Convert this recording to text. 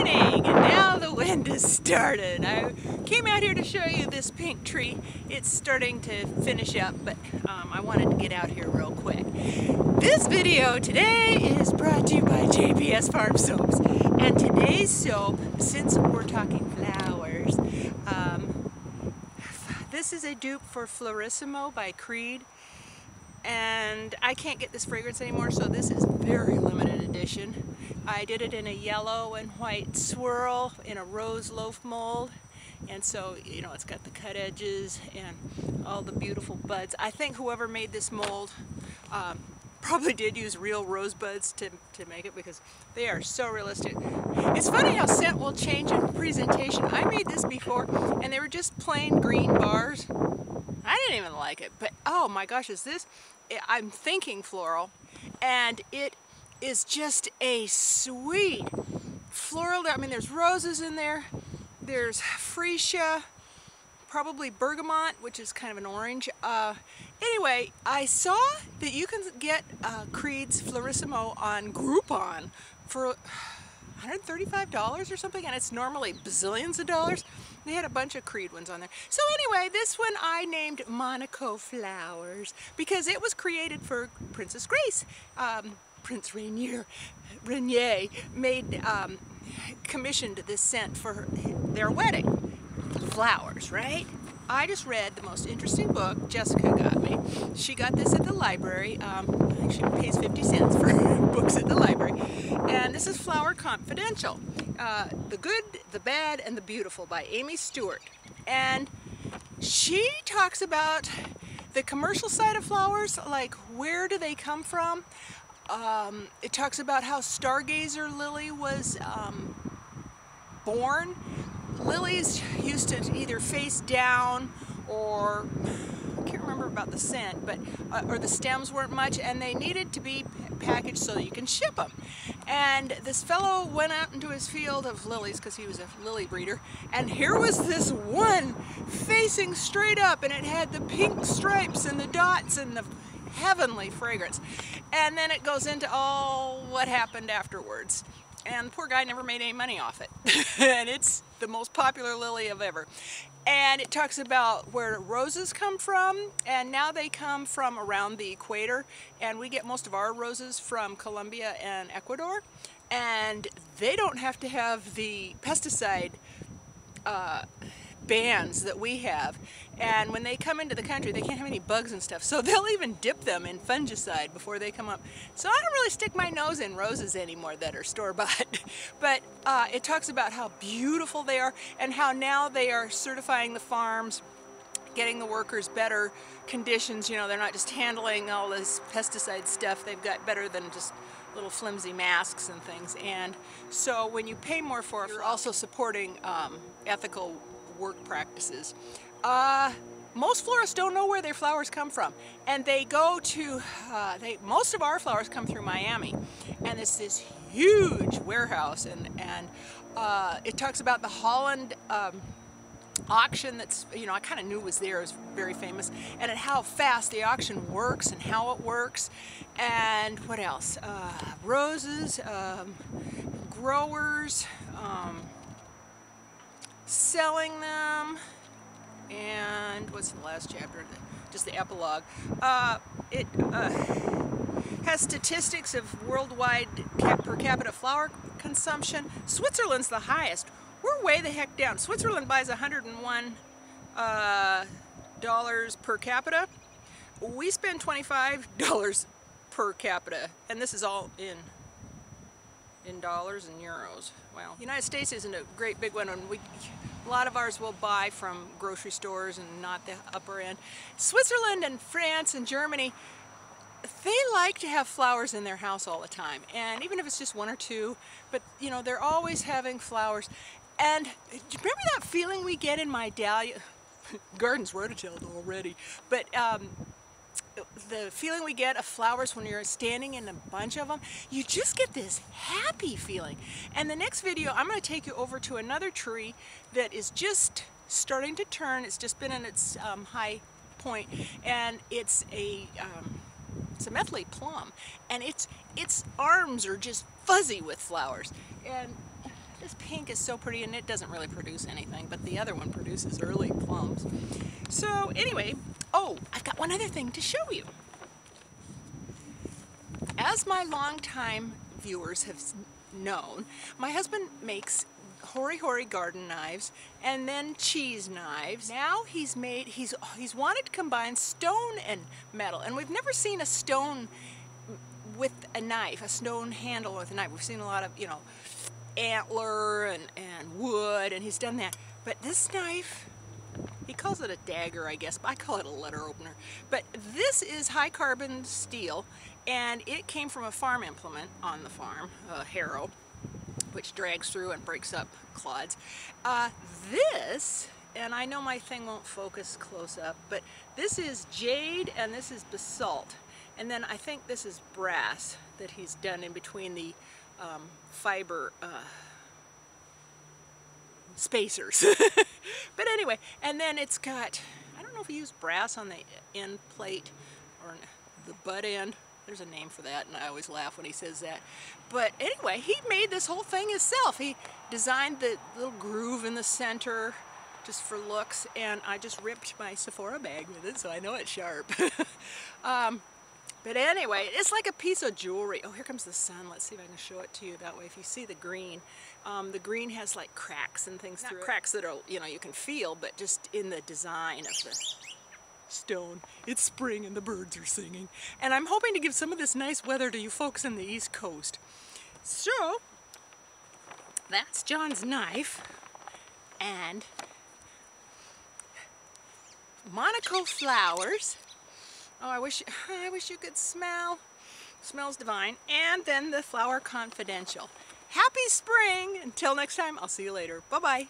morning, and now the wind has started. I came out here to show you this pink tree. It's starting to finish up, but I wanted to get out here real quick. This video today is brought to you by JBS Farms soaps. And today's soap, since we're talking flowers, this is a dupe for Florissimo by Creed. And I can't get this fragrance anymore, so this is very limited edition. I did it in a yellow and white swirl in a rose loaf mold, and so, you know, it's got the cut edges and all the beautiful buds. I think whoever made this mold probably did use real rosebuds to make it, because they are so realistic. It's funny how scent will change in presentation. I made this before and they were just plain green bars. I didn't even like it, but oh my gosh, I'm thinking floral, and it is just a sweet floral. I mean, there's roses in there, there's freesia, probably bergamot, which is kind of an orange. Anyway, I saw that you can get Creed's Florissimo on Groupon for $135 or something, and it's normally bazillions of dollars. They had a bunch of Creed ones on there. So anyway, this one I named Monaco Flowers because it was created for Princess Grace. Prince Rainier commissioned this scent for their wedding. Flowers, right? I just read the most interesting book Jessica got me. She got this at the library. She pays 50 cents for books at the library. And this is Flower Confidential. The Good, the Bad, and the Beautiful by Amy Stewart. And she talks about the commercial side of flowers, like where do they come from? It talks about how Stargazer lily was born. Lilies used to either face down, or I can't remember about the scent, but or the stems weren't much, and they needed to be packaged so that you can ship them. And this fellow went out into his field of lilies because he was a lily breeder, and here was this one facing straight up, and it had the pink stripes and the dots and the heavenly fragrance. And then it goes into all what happened afterwards. And the poor guy never made any money off it. And it's the most popular lily of ever. And it talks about where roses come from, and now they come from around the equator, and we get most of our roses from Colombia and Ecuador, and they don't have to have the pesticide bans that we have, and when they come into the country they can't have any bugs and stuff, so they'll even dip them in fungicide before they come up. So I don't really stick my nose in roses anymore that are store-bought, but it talks about how beautiful they are and how now they are certifying the farms, getting the workers better conditions. You know, they're not just handling all this pesticide stuff, they've got better than just little flimsy masks and things. And so when you pay more for it, you're also supporting ethical work practices. Most florists don't know where their flowers come from, and they go to most of our flowers come through Miami, and it's this huge warehouse, and it talks about the Holland Auction that's, you know, I kind of knew was there, it was very famous, and how fast the auction works and how it works. And what else? Roses, growers, selling them, and what's the last chapter? Just the epilogue. It has statistics of worldwide per capita flower consumption. Switzerland's the highest. We're way the heck down. Switzerland buys $101 per capita. We spend $25 per capita, and this is all in dollars and euros. Well, the United States isn't a great big one, and a lot of ours will buy from grocery stores and not the upper end. Switzerland and France and Germany, they like to have flowers in their house all the time, and even if it's just one or two, but you know, they're always having flowers. And remember that feeling we get in my dahlia? Gardens rototilled already, but the feeling we get of flowers when you're standing in a bunch of them, you just get this happy feeling. And the next video, I'm going to take you over to another tree that is just starting to turn. It's just been in its high point, and it's a methylated plum, and its arms are just fuzzy with flowers. And This pink is so pretty, and it doesn't really produce anything, but the other one produces early plums. So anyway, oh, I've got one other thing to show you. As my longtime viewers have known, my husband makes Hori garden knives and then cheese knives. Now he's wanted to combine stone and metal, and we've never seen a stone with a knife, a stone handle with a knife. We've seen a lot of, you know, antler and wood, and he's done that. But this knife, he calls it a dagger, I guess, but I call it a letter opener. But this is high carbon steel, and it came from a farm implement on the farm, a harrow, which drags through and breaks up clods. This, and I know my thing won't focus close up, but this is jade and this is basalt. And then I think this is brass that he's done in between the fiber spacers. But anyway, and then it's got, I don't know if he used brass on the end plate or the butt end. There's a name for that, and I always laugh when he says that. But anyway, he made this whole thing himself. He designed the little groove in the center just for looks, and I just ripped my Sephora bag with it, so I know it's sharp. But anyway, it's like a piece of jewelry. Oh, here comes the sun. Let's see if I can show it to you that way. If you see the green has like cracks and things through it. Not cracks that are, you know, you can feel, but just in the design of the stone. It's spring and the birds are singing. And I'm hoping to give some of this nice weather to you folks in the East Coast. So, that's John's knife. And Monaco flowers. Oh, I wish you could smell. Smells divine. And then the Flower Confidential. Happy spring! Until next time, I'll see you later. Bye-bye.